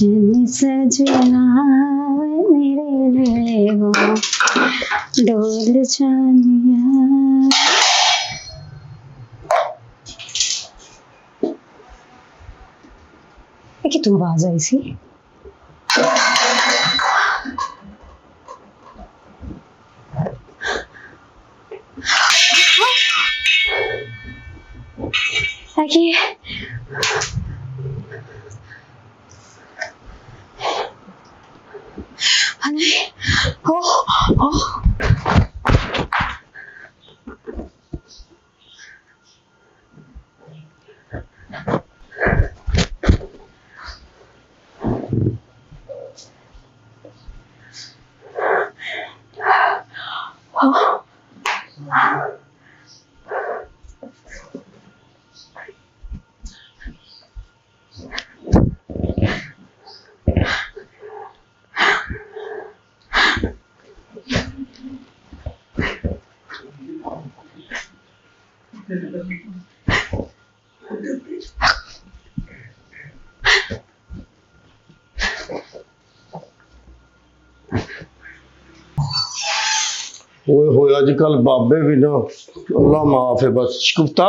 सजन सजना मेरे लिए वो डोल जानिया। कि तू आवाज आई सी कि ओ ओ होए अजकल बाबे भी ना अल्लाह माफ है बस। शकुफ्ता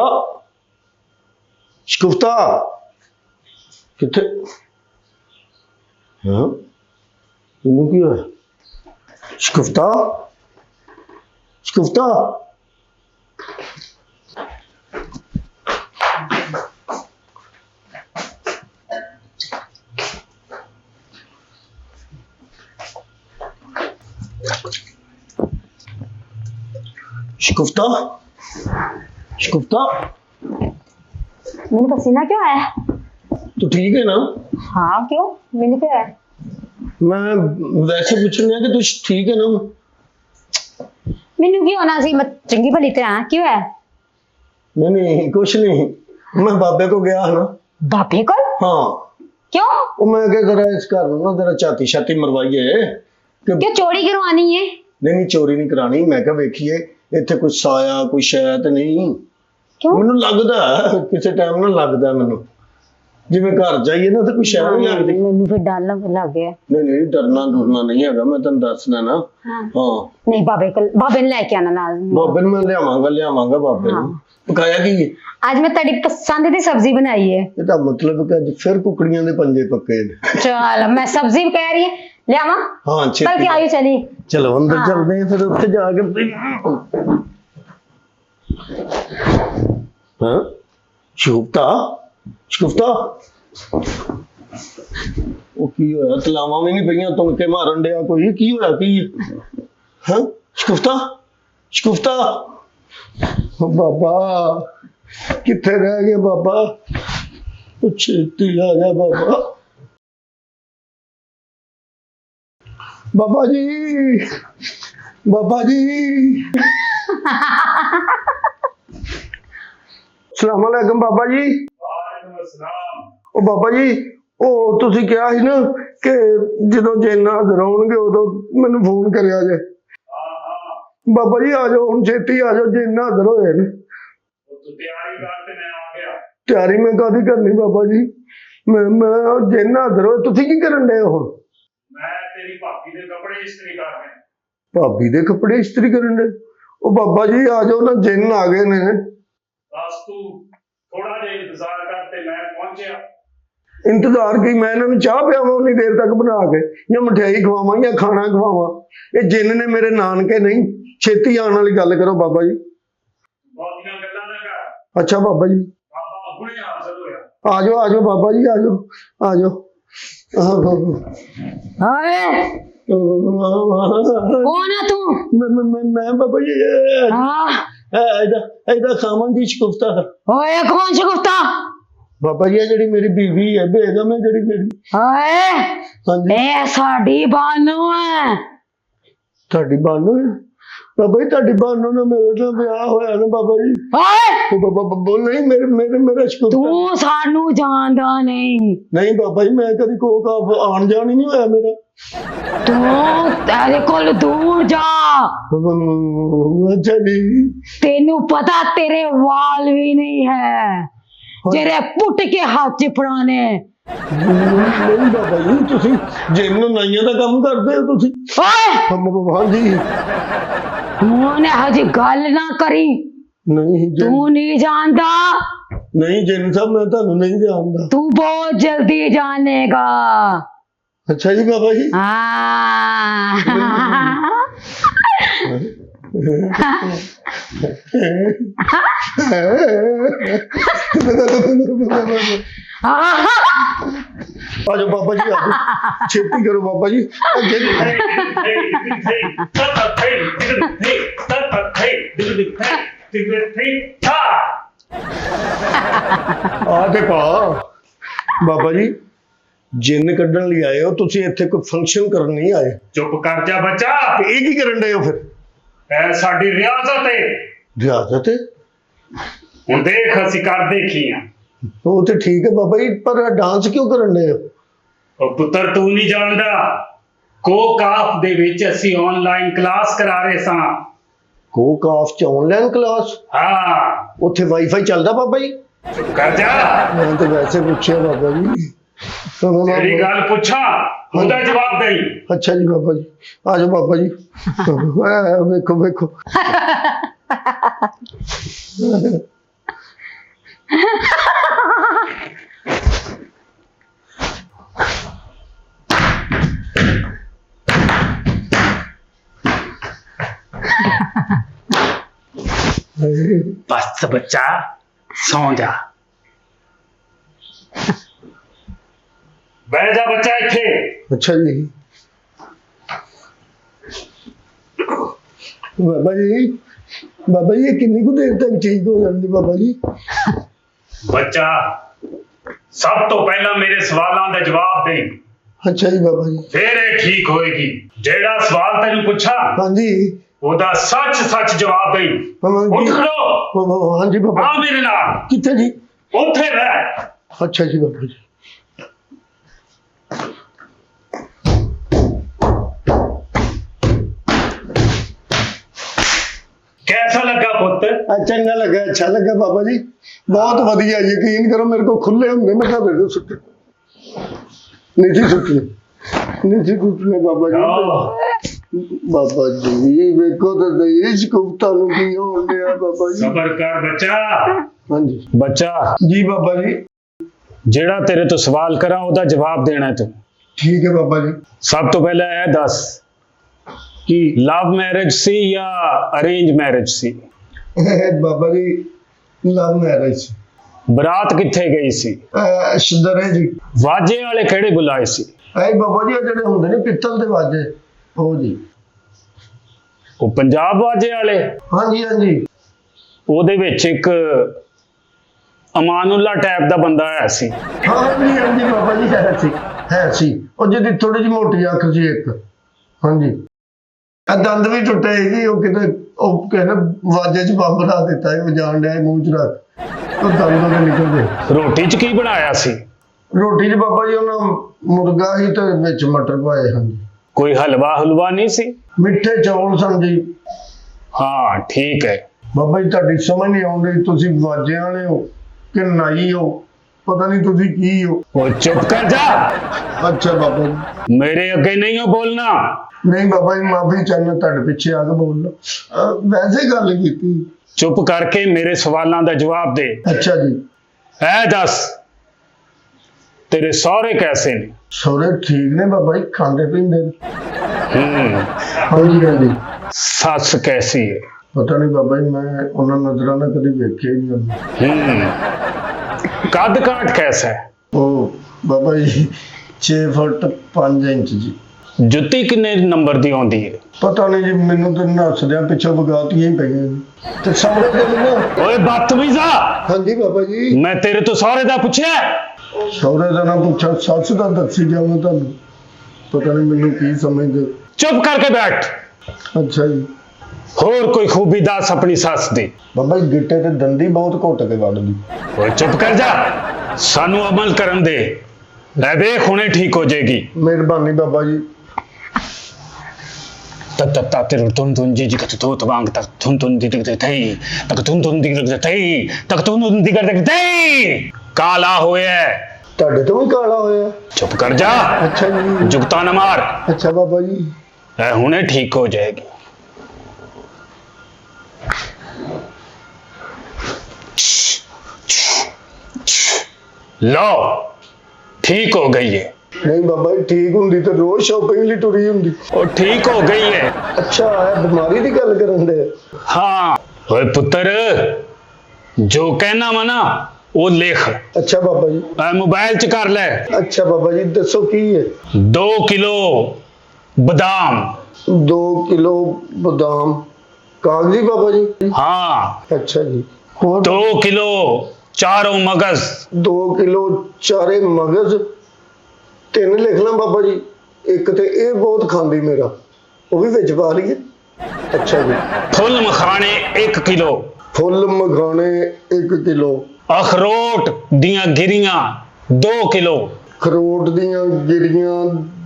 शकुफ्ता किथे हाँ इनू की होया? शकुफ्ता शकुफ्ता शकुफ्ता शकुफ्ता मैंने पसीना क्यों आया? तू ठीक है ना? हाँ क्यों मैंने क्या है? मैं वैसे पूछ रहा कि तू ठीक है ना? मैनू की होना सी, मैं चंगी भली तरह क्यों है? नहीं नहीं कुछ नहीं, मैं बाबे को गया ना। बाबे को? हाँ क्यों? वो मैं क्या जरा इस घर ना जरा छाती छाती मरवाइए कि क्यों चोरी करवानी है? नहीं नहीं चोरी नहीं करानी। मैं क्या वेखिए इत्थे कुछ साया कोई शायद नहीं। क्यों? मैनू लगदा है किसी टाइम ना लगदा है मैनू जिवें घर जाइए ना तो कुछ शायद नहीं लगदी। मैनू फिर डर लग गया। नहीं नहीं डरना डरना नहीं हैगा, मैं तुम दसना ना। हाँ हाँ नहीं बाबे ने लेके आना नाल। बाबे ने मैं लियावांगा बाबे ने। पकाया की आज मैं तेरी पसंद दी सब्जी बनाई है। ਇਹਦਾ मतलब कि अज फिर कुकड़ियां दे पंजे पक्के ने। चल मैं सब्जी कह रही है ले आवा। हाँ कल के आई चली। चलो अंदर हाँ। चलते हैं फिर उत्थे जाके। हाँ शकुफ्ता शकुफ्ता वो की होया? तलावां भी नहीं पईयां तुणके मारन डिया कोई की होया की? हाँ शकुफ्ता शकुफ्ता ओ बाबा किथे रह गए बाबा? छेती आ जा बाबा। बाबा जी बाबा जी सलाम अलैकुम बाबा जी। ओ बाबा जी ओ तुसी कहा सी ना कि जदों जिन्ना हाजिर होणगे उदों मैनू फोन करिया जे। बाबा जी आ जाओ हुण छेती आ जाओ जिन्ना हाजिर होए ने। तैयारी मैं कादी करनी बाबा जी? मैं जिन्ना हाजिर होए तुसी की करन डे हो? तेरी भाभी दे कपड़े इस्त्री कर रहे हैं। भाभी दे कपड़े इस्त्री करन डे? ओ बाबा जी आ जाओ ना जिन्न आ गए ने। बस तू थोड़ा जिहा इंतजार कर ते मैं पहुंचया। इंतजार की मैं इन्होंने चाह पियावा उन्नी देर तक बना के या मठियाई खवावा या खाना खवावा? ये जिन्न ने मेरे नानके नहीं। छेती आने वाली गल करो बाबा जी। बहुतियां गल्लां ना कर। अच्छा बाबा जी बाबा हुणे हाजिर होया। आ जाओ बाबा जी आ जाओ आ जाओ। कौन है तू? मैं बाबा जी ऐदा सामान दी शकुफ्ता था। ओए कौन शकुफ्ता? बाबा जी जेडी मेरी बीवी है बेगम है जेडी मेरी। ओए हाँ जी ए साडी बानू है। ਤੁਹਾਡੀ ਬਾਨੋ ਹੈ बाबा जी? ਤੁਹਾਡੀ ਬਾਨੋ ਨਾਲ ਮੇਰੇ ਨਾਲ ਵਿਆਹ ਹੋਇਆ ਨਾ ਬਾਬਾ ਜੀ। ओए बाबा बोल नहीं मेरा शकुफ्ता। तू सानू जानदा नहीं। नहीं बाबा जी मैं कभी को आन जान ही नहीं होया मेरा। तू तेरे कोल दूर जा। अच्छा जी तेनू पता तेरे वाल भी नहीं है जेरे पुट के हाथ च फड़ाने। ਨਹੀਂ ਬਾਬਾ ਜੀ, ਤੁਸੀਂ ਜਿੰਨ ਨਾਈਆਂ ਦਾ ਕੰਮ ਕਰਦੇ ਹੋ ਤੁਸੀਂ। ਓਏ ਹਾਂਜੀ। ਤੂੰ ਹਜੇ ਗੱਲ ਨਾ ਕਰੀ, ਨਹੀਂ ਤੂੰ ਨਹੀਂ ਜਾਣਦਾ, ਨਹੀਂ ਜਿੰਨ ਸਾਹਿਬ, ਮੈਂ ਤੁਹਾਨੂੰ ਨਹੀਂ ਜਾਣਦਾ। ਤू बहुत जल्दी जानेगा। ਅੱਛਾ ਜੀ ਬਾਬਾ ਜੀ। ਆਜੋ ਬਾਬਾ ਜੀ, ਆਜੋ ਛੇਤੀ ਕਰੋ ਬਾਬਾ ਜੀ। ਆ ਦੇਖੋ ਬਾਬਾ ਜੀ, ਜਿੰਨ ਕੱਢਣ ਲਈ ਆਏ ਹੋ ਤੁਸੀਂ, ਇੱਥੇ ਕੋਈ ਫੰਕਸ਼ਨ ਕਰਨ ਨਹੀਂ ਆਏ। ਚੁੱਪ ਕਰ ਜਾ ਬੱਚਾ, ਤੇ ਇਹ ਕੀ ਕਰਨ ਡਏ ਹੋ ਫਿਰ? ਐ ਸਾਡੀ ਰਿਆਜ਼ਤ ਹੈ। ਰਿਆਜ਼ਤ ਹੈ? ਹੁਣ ਦੇਖ ਅਸੀਂ ਕਰਦੇ ਕੀ ਆ। ਉਹ ਤੇ ਠੀਕ ਹੈ ਬਾਬਾ ਜੀ, ਪਰ ਡਾਂਸ ਕਿਉਂ ਕਰਨ ਡਏ ਹੋ? ਉਹ ਪੁੱਤਰ ਤੂੰ ਨਹੀਂ ਜਾਣਦਾ, ਕਾਫ ਦੇ ਵਿੱਚ ਅਸੀਂ ਆਨਲਾਈਨ ਕਲਾਸ ਕਰਾ ਰਹੇ ਸਾਂ। ਕਾਫ ਚ ਆਨਲਾਈਨ ਕਲਾਸ? ਹਾਂ, ਉੱਥੇ ਵਾਈਫਾਈ ਚੱਲਦਾ ਬਾਬਾ ਜੀ? ਚੁੱਪ ਕਰ ਜਾ। ਮੈਂ ਤਾਂ ਵੈਸੇ ਪੁੱਛਿਆ ਬਾਬਾ ਜੀ। ਜਿਹੜੀ ਗੱਲ ਪੁੱਛਾਂ ਉਹਦਾ ਜਵਾਬ ਦੇਈ। ਅੱਛਾ ਜੀ ਬਾਬਾ ਜੀ, ਆ ਜਾਓ ਬਾਬਾ ਜੀ। ਵੇਖੋ ਵੇਖੋ। ਬਸ ਬੱਚਾ ਸੌਂ ਜਾ। ਬਹਿ ਜਾ ਬੱਚਾ ਇੱਥੇ। ਅੱਛਾ ਜੀ ਬਾਬਾ ਜੀ, ਬਾਬਾ ਜੀ ਇਹ ਕਿੰਨੀ ਕੁ ਦੇਰ ਤੱਕ ਠੀਕ ਹੋ ਜਾਂਦੀ ਬਾਬਾ ਜੀ? ਬੱਚਾ ਸਭ ਤੋਂ ਪਹਿਲਾਂ ਮੇਰੇ ਸਵਾਲਾਂ ਦਾ ਜਵਾਬ ਦੇ, ਅੱਛਾ ਜੀ ਬਾਬਾ ਜੀ। ਫਿਰ ਇਹ ਠੀਕ ਹੋਏਗੀ। ਜਿਹੜਾ ਸਵਾਲ ਤੈਨੂੰ ਪੁੱਛਾਂ ਹਾਂਜੀ ਉਹਦਾ ਸੱਚ ਸੱਚ ਜਵਾਬ ਦੇ। ਉੱਠ ਖੜੋ। ਹਾਂਜੀ ਬਾਬਾ। ਆ ਮੇਰੇ ਨਾਲ। ਕਿੱਥੇ ਜੀ? ਉੱਥੇ ਬਹਿ। ਅੱਛਾ ਜੀ ਬਾਬਾ ਜੀ। कैसा लगा पुत्र? ਚੰਗਾ ਲੱਗਾ, ਅੱਛਾ ਲੱਗਾ ਬਾਬਾ ਜੀ, ਬਹੁਤ ਵਧੀਆ। ਯਕੀਨ ਕਰੋ ਮੇਰੇ ਕੋਲ ਖੁੱਲੇ ਹੁੰਦੇ ਮੈਂ ਤੁਹਾਡੇ ਤੋਂ ਸੁੱਟੇ ਨਹੀਂ ਸੀ ਸੁੱਟਣੇ, ਨਹੀਂ ਸੀ ਸੁੱਟਣੇ ਬਾਬਾ ਜੀ। ਬਾਬਾ ਜੀ ਵੇਖੋ ਤਾਂ ਸਹੀ ਸ਼ਕੁਫਤਾ ਨੂੰ ਕੀ ਹੋਣ ਡਿਆ ਬਾਬਾ ਜੀ। ਸਬਰ ਕਰ ਬੱਚਾ। ਹਾਂਜੀ ਬੱਚਾ ਜੀ ਬਾਬਾ ਜੀ। ਜਿਹੜਾ ਤੇਰੇ ਤੋਂ ਸਵਾਲ ਕਰਾਂ ਉਹਦਾ ਜਵਾਬ ਦੇਣਾ ਤੂੰ। ਠੀਕ ਹੈ ਬਾਬਾ ਜੀ। ਸਭ ਤੋਂ ਪਹਿਲਾਂ ਇਹ ਦੱਸ ਕਿ ਲਵ ਮੈਰਿਜ ਸੀ ਜਾਂ ਅਰੇਂਜ ਮੈਰਿਜ ਸੀ? Baba ji love marriage. ਬਰਾਤ ਕਿੱਥੇ ਗਈ ਸੀ? ਸ਼ਦਰੇ ਜੀ। ਵਾਜੇ ਵਾਲੇ ਕਿਹੜੇ ਬੁਲਾਏ ਸੀ? ਐ ਬਾਬਾ ਜੀ ਜਿਹੜੇ ਹੁੰਦੇ ਨੇ ਪਿੱਤਲ ਦੇ ਵਾਜੇ, ਉਹ ਜੀ। ਉਹ ਪੰਜਾਬ ਵਾਜੇ ਵਾਲੇ? ਹਾਂਜੀ ਹਾਂਜੀ। ਉਹਦੇ ਵਿੱਚ ਇੱਕ ਅਮਾਨੁੱਲਾ ਟੈਪ ਦਾ ਬੰਦਾ ਆਇਆ ਸੀ। ਹਾਂਜੀ ਹਾਂਜੀ ਬਾਬਾ ਜੀ, ਹੈ ਸੀ ਉਹ ਜਿਹਦੀ ਥੋੜੀ ਜਿਹੀ ਮੋਟੀ ਅੱਖ ਸੀ ਇੱਕ। ਹਾਂਜੀ ਆ ਦੰਦ ਵੀ ਟੁੱਟੇ ਸੀ, ਉਹ ਕਿਤੇ ਉਹ ਕਹਿੰਦਾ ਵਾਜੇ 'ਚ ਬੰਬ ਲਾ ਦਿੱਤਾ, ਉਹ ਜਾਣ ਡਿਆ ਮੂੰਹ 'ਚ ਰੱਖ, ਉਹ ਦੰਦ ਉਹਦੇ ਨਿਕਲ ਗਏ। ਰੋਟੀ 'ਚ ਕੀ ਬਣਾਇਆ ਸੀ? ਰੋਟੀ 'ਚ ਬਾਬਾ ਜੀ ਉਹਨਾਂ ਮੁਰਗਾ ਹੀ ਤੇ ਵਿੱਚ ਮਟਰ ਪਾਏ। ਹਾਂਜੀ। ਕੋਈ ਹਲਵਾ ਹੁਲਵਾ ਨਹੀਂ ਸੀ? ਮਿੱਠੇ ਚੌਲ ਸਨ ਜੀ। ਹਾਂ ਠੀਕ ਹੈ। ਬਾਬਾ ਜੀ ਤੁਹਾਡੀ ਸਮਝ ਨਹੀਂ ਆਉਂਦੀ, ਤੁਸੀਂ ਵਾਜਿਆਂ ਵਾਲੇ ਹੋ ਕਿ ਨਾਈ ਹੋ, ਪਤਾ ਨਹੀਂ ਤੁਸੀਂ ਕੀ ਹੋ। ਉਹ ਚੁੱਪ ਕਰ ਜਾ। ਅੱਛਾ ਬਾਬਾ ਜੀ। ਮੇਰੇ ਅੱਗੇ ਨਹੀਂ ਹੋ ਬੋਲਣਾ। ਨਹੀਂ ਬਾਬਾ ਜੀ, ਮਾਫੀ ਚਾਹੁੰਦਾ, ਤੁਹਾਡੇ ਪਿੱਛੇ ਆ ਕੇ ਬੋਲ ਲਓ, ਵੈਸੇ ਗੱਲ ਕੀਤੀ। ਚੁੱਪ ਕਰਕੇ ਮੇਰੇ ਸਵਾਲਾਂ ਦਾ ਜਵਾਬ ਦੇ। ਅੱਛਾ ਜੀ। ਐ ਦੱਸ ਤੇਰੇ ਸਹੁਰੇ ਕੈਸੇ ਨੇ? ਸਹੁਰੇ ਠੀਕ ਨੇ ਬਾਬਾ ਜੀ, ਖਾਂਦੇ ਪੀਂਦੇ ਨੇ। ਹਾਂਜੀ ਹਾਂਜੀ। ਸੱਸ ਕੈਸੀ ਹੈ? ਪਤਾ ਨਹੀਂ ਬਾਬਾ ਜੀ, ਮੈਂ ਉਹਨਾਂ ਨਜ਼ਰਾਂ ਨਾਲ ਕਦੇ ਵੇਖਿਆ ਹੀ ਨਹੀਂ। ਕੱਦ ਕਾਠ ਕੈਸਾ ਹੈ? ਉਹ ਬਾਬਾ ਜੀ 6 ਫੁੱਟ 5 ਇੰਚ ਜੀ। ਜੁੱਤੀ ਕਿੰਨੇ ਨੰਬਰ ਦੀ ਆਉਂਦੀ ਹੈ? ਪਤਾ ਨਹੀਂ ਜੀ, ਮੈਨੂੰ ਤਾਂ ਨੱਸਦਿਆਂ ਪਿੱਛੋਂ ਵਗਾਤੀਆਂ ਹੀ ਪਈਆਂ ਜੀ। ਤੇ ਸਹੁਰੇ ਦੇ ਨਾ। ਓਏ ਬਦਤਮੀਜ਼ਾ। ਹਾਂਜੀ ਬਾਬਾ ਜੀ। ਮੈਂ ਤੇਰੇ ਤੋਂ ਸਹੁਰੇ ਦਾ ਪੁੱਛਿਆ? ਸਹੁਰੇ ਦਾ ਨਾ ਪੁੱਛਾ, ਸੱਸ ਦਾ ਦੱਸੀ ਜਾਵਾਂ ਤੁਹਾਨੂੰ, ਪਤਾ ਨਹੀਂ ਮੈਨੂੰ ਕੀ ਸਮਝਦੇ। ਚੁੱਪ ਕਰਕੇ ਬੈਠ। ਅੱਛਾ ਜੀ। ਹੋਰ ਕੋਈ ਖੂਬੀ ਦੱਸ ਆਪਣੀ ਸੱਸ ਦੀ। ਬਾਬਾ ਜੀ ਗਿੱਟੇ ਤੇ ਦੰਦੀ ਬਹੁਤ ਘੁੱਟ ਕੇ ਵੱਢਦੀ। ਓਏ ਚੁੱਪ ਕਰ ਜਾ, ਸਾਨੂੰ ਅਮਲ ਕਰਨ ਦੇ। ਲੈ ਵੇਖ ਹੁਣੇ ਠੀਕ ਹੋ ਜਾਏਗੀ। ਮਿਹਰਬਾਨੀ ਬਾਬਾ ਜੀ। ता तेरे तुम जी जी कत तो तबांग तक तुम दी दिख जाते तक तुम दी दिख जाते तक तुम दी कर जाते काला होए ਤੁਹਾਡੇ ਤੋਂ ਵੀ ਕਾਲਾ ਹੋਇਆ? चुप कर जा, ਅੱਛਾ ਜੀ। जुगता न मार। ਅੱਛਾ ਬਾਬਾ ਜੀ। ऐ हुने ठीक हो जाएगी। लो, ठीक हो गई है। ਨਹੀਂ ਬਾਬਾ ਜੀ, ਠੀਕ ਹੁੰਦੀ ਤਾਂ ਰੋਜ਼ ਸ਼ਾਪਿੰਗ ਲਈ ਟੁਰੀ ਹੁੰਦੀ। और ठीक हो गई है। ਅੱਛਾ, ਇਹ ਬਿਮਾਰੀ ਦੀ ਗੱਲ ਕਰਨ ਦੇ? हाँ ओए पुत्र, जो कहना वा ना वो लिख। ਅੱਛਾ ਬਾਬਾ ਜੀ। ऐ मोबाइल च कर ले। ਅੱਛਾ ਬਾਬਾ ਜੀ, ਦੱਸੋ ਕੀ ਹੈ? 2 किलो बादाम। 2 ਕਿਲੋ ਬਦਾਮ ਕਾਗਜ਼ੀ ਬਾਬਾ ਜੀ? हाँ। ਅੱਛਾ ਜੀ। ਹੋਰ? 2 किलो चारों मगज। 2 ਕਿਲੋ ਚਾਰੇ ਮਗਜ਼। 3 ਲਿਖ ਲਾਂ ਬਾਬਾ ਜੀ? ਇੱਕ ਤੇ ਇਹ ਬਹੁਤ ਖਾਂਦੀ ਮੇਰਾ, ਉਹ ਵੀ ਵਿੱਚ ਪਾ ਲਈਏ? ਅੱਛਾ ਜੀ। फुल मखाने 1 किलो। ਫੁੱਲ ਮਖਾਣੇ 1 ਕਿਲੋ। अखरोट दियां गिरियां 2 किलो। ਖਰੋਟ ਦੀਆਂ ਗਿਰੀਆਂ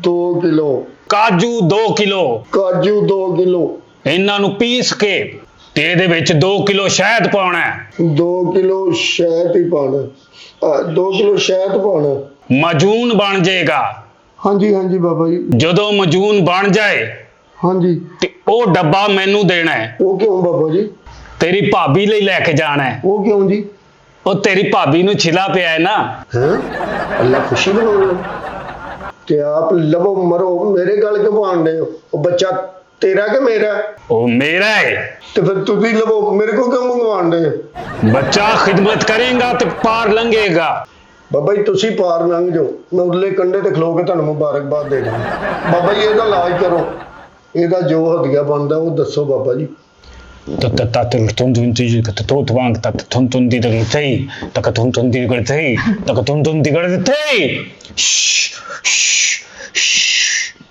2 ਕਿਲੋ। काजू 2 किलो। ਕਾਜੂ 2 ਕਿਲੋ। ਇਹਨਾਂ ਨੂੰ ਪੀਸ ਕੇ ਤੇ ਇਹਦੇ ਵਿੱਚ 2 ਕਿਲੋ ਸ਼ਹਿਦ ਪਾਉਣਾ ਹੈ। 2 ਕਿਲੋ ਸ਼ਹਿਦ ਹੀ ਪਾਣਾ। 2 ਕਿਲੋ ਸ਼ਹਿਦ ਪਾਣਾ। ਮਜੂਨ ਬਣ ਜਾਏਗਾ। ਹਾਂਜੀ ਹਾਂਜੀ ਬਾਬਾ ਜੀ। ਜਦੋਂ ਮਜੂਨ ਬਣ ਜਾਏ ਹਾਂਜੀ। ਤੇ ਉਹ ਡੱਬਾ ਮੈਨੂੰ ਦੇਣਾ ਹੈ। ਉਹ ਕਿਉਂ ਬਾਬਾ ਜੀ? ਤੇਰੀ ਭਾਬੀ ਲਈ ਲੈ ਕੇ ਜਾਣਾ ਹੈ। ਉਹ ਕਿਉਂ ਜੀ? ਉਹ ਤੇਰੀ ਭਾਬੀ ਨੂੰ ਛਿਲਾ ਪਿਆ ਹੈ ਨਾ। ਹੈ ਅੱਲਾ ਖੁਸ਼ੀ ਬਣਾਉਣਾ ਤੇ ਆਪ ਲਵੋ ਮਰੋ, ਮੇਰੇ ਗੱਲ ਕਿਉਂ ਪਾਉਂਦੇ ਹੋ? ਉਹ ਬੱਚਾ ਤੇਰਾ ਕਿ ਮੇਰਾ? ਉਹ ਮੇਰਾ ਹੈ। ਤੇ ਫਿਰ ਤੁਸੀਂ ਲਵੋ, ਮੇਰੇ ਕੋ ਕਿਉਂ ਮੰਗਵਾਉਂਦੇ? ਬੱਚਾ ਖਿਦਮਤ ਕਰੇਗਾ ਤੇ ਪਾਰ ਲੰਘੇਗਾ। ਬਾਬਾ ਜੀ ਤੁਸੀਂ ਪਾਰ ਲੰਘ ਜਾਓ, ਮੈਂ ਉਰਲੇ ਕੰਢੇ ਤੇ ਖਲੋ ਕੇ ਤੁਹਾਨੂੰ ਮੁਬਾਰਕਬਾਦ ਦੇ ਦਾਂ। ਬਾਬਾ ਜੀ ਇਹਦਾ ਇਲਾਜ ਕਰੋ, ਇਹਦਾ ਜੋ ਹਦੀਆ ਬਣਦਾ ਉਹ ਦੱਸੋ ਬਾਬਾ ਜੀ।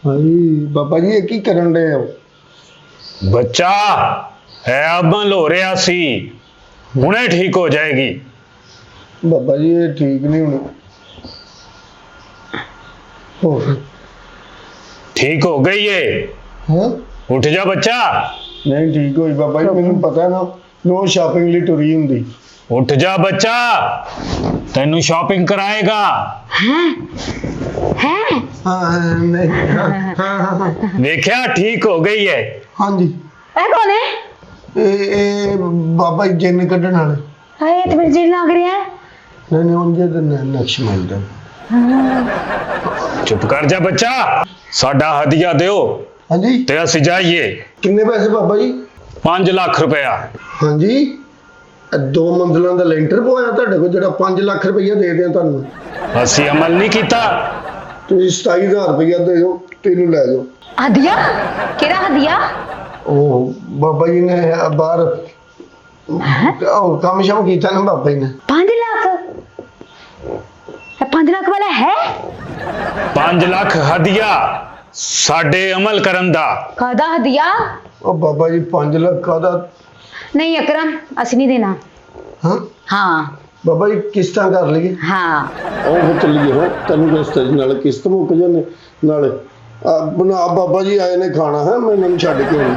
ਹਾਂਜੀ ਬਾਬਾ ਜੀ, ਇਹ ਕੀ ਕਰਨ ਡਏ ਹੋ? ਬੱਚਾ ਹੈ ਅਮਲ ਹੋ ਰਿਹਾ ਸੀ, ਹੁਣੇ ਠੀਕ ਹੋ ਜਾਏਗੀ। ਬਾਬਾ ਜੀ ਇਹ ਠੀਕ ਨਹੀਂ ਹੋਣੀ। ठीक हो गई है। ਹਾਂ उठ जा बच्चा। ਨਹੀਂ ਠੀਕ ਹੋਈ ਬਾਬਾ ਜੀ, ਮੈਨੂੰ ਪਤਾ ਨਾ ਰੋਜ਼ ਸ਼ਾਪਿੰਗ ਲਈ ਟੁਰੀ ਹੁੰਦੀ। उठ जा बच्चा, तेनू शॉपिंग कराएगा। ਹੈ ਹਾਂ ਨਹੀਂ ਹਾਂ देखा ठीक हो गई है। ਹਾਂਜੀ। ਇਹ ਕੌਣ ਹੈ? ਇਹ ਬਾਬਾ ਜੀ ਜਿੰਨ ਕੱਢਣ ਵਾਲੇ। ਹਾਏ ਤੇ ਮੇਰੇ ਜੀ ਲੱਗ ਰਿਹਾ ਹੈ। ਨਹੀਂ ਨਹੀਂ ਉਹਦੇ ਤੇ ਨਕਸ਼ ਮਿਲਦਾ। चुप कर जा बच्चा, साडा हदिया दियो ਹਾਂਜੀ ते असीं जाइए। ਕਿੰਨੇ ਪੈਸੇ ਬਾਬਾ ਜੀ? 5 ਲੱਖ रुपया। ਹਾਂਜੀ, 2 ਮੰਜ਼ਲਾਂ ਦਾ ਲੈਂਟਰ ਪਵਾਇਆ ਤੁਹਾਡੇ ਕੋਲ ਜਿਹੜਾ 5 ਲੱਖ ਰੁਪਈਆ ਦੇ ਦਿਆਂ ਤੁਹਾਨੂੰ? ਅਸੀਂ ਅਮਲ ਨਹੀਂ ਕੀਤਾ। ਤੁਸੀਂ 27,000 ਰੁਪਈਆ ਦੇ ਦਿਓ, ਤੈਨੂੰ ਲੈ ਜਾਓ। ਹਦੀਆ? ਕਿਹੜਾ ਹਦੀਆ? ਉਹ ਬਾਬਾ ਜੀ ਨੇ ਬਾਹਰ ਉਹ ਕੰਮ ਸ਼ਮ ਕੀਤਾ ਨਾ ਬਾਬਾ ਜੀ ਨੇ। 5 ਲੱਖ? ਇਹ 5 ਲੱਖ ਵਾਲਾ ਹੈ? 5 ਲੱਖ ਹदिया ਸਾਡੇ ਅਮਲ ਕਰਨ ਦਾ। ਕਾਹਦਾ ਹਦੀਆ? ਉਹ ਬਾਬਾ ਜੀ 5 ਲੱਖ ਕਾਹਦਾ? ਨਹੀਂ ਅਕਰਮ, ਅਸੀਂ ਨਹੀਂ ਦੇਣਾ। ਹਾਂ ਹਾਂ ਬਾਬਾ ਜੀ ਕਿਸ਼ਤਾਂ ਕਰ ਲਈਏ? ਹਾਂ। ਉਹ ਚੱਲੀਏ ਹੋ, ਤੈਨੂੰ ਕਿਸ਼ਤ ਨਾਲ ਕਿਸ਼ਤ ਮੁੱਕ ਜਾਣੇ ਨਾਲੇ ਬਣਾ ਬਾਬਾ ਜੀ ਆਏ ਨੇ ਖਾਣਾ ਹੈ, ਮੈਂ ਇਹਨਾਂ ਨੂੰ ਛੱਡ ਕੇ ਆਉਣਾ।